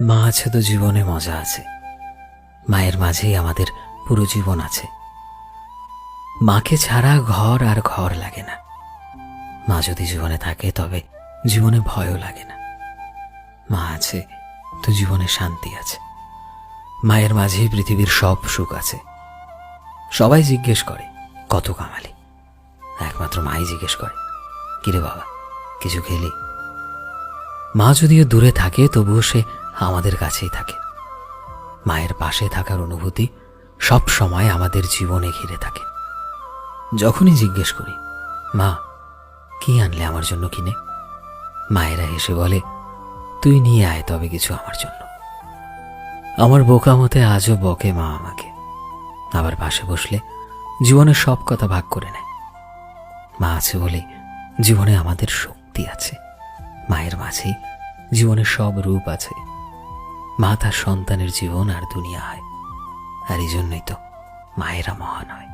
মা আছে তো জীবনে মজা আছে। মায়ের মাঝেই আমাদের পুরো জীবন আছে। মাকে ছাড়া ঘর আর ঘর লাগে না। মা যদি জীবনে থাকে তবে জীবনে ভয়ও লাগে না। মা আছে তো জীবনে শান্তি আছে। মায়ের মাঝেই পৃথিবীর সব সুখ আছে। সবাই জিজ্ঞেস করে কত কামালি, একমাত্র মাই জিজ্ঞেস করে কিরে বাবা কিছু খেলি। মা যদিও দূরে থাকে তবুও সে আমাদের কাছেই থাকে। মায়ের পাশে থাকার অনুভূতি সব সময় আমাদের জীবনে ঘিরে থাকে। যখনই জিজ্ঞেস করি মা কি আনলে আমার জন্য কিনে, মায়েরা হেসে বলে তুই নিয়ে আয় তবে কিছু আমার জন্য। আমার বোকা মতে আজও বকে মা আমাকে, আবার পাশে বসলে জীবনের সব কথা ভাগ করে নেয়। মা আছে বলে জীবনে আমাদের শক্তি আছে। মায়ের মাঝেই জীবনের সব রূপ আছে। মা তার সন্তানের জীবন আর দুনিয়া হয়, আর এই জন্যই তো মায়েরা মহান হয়।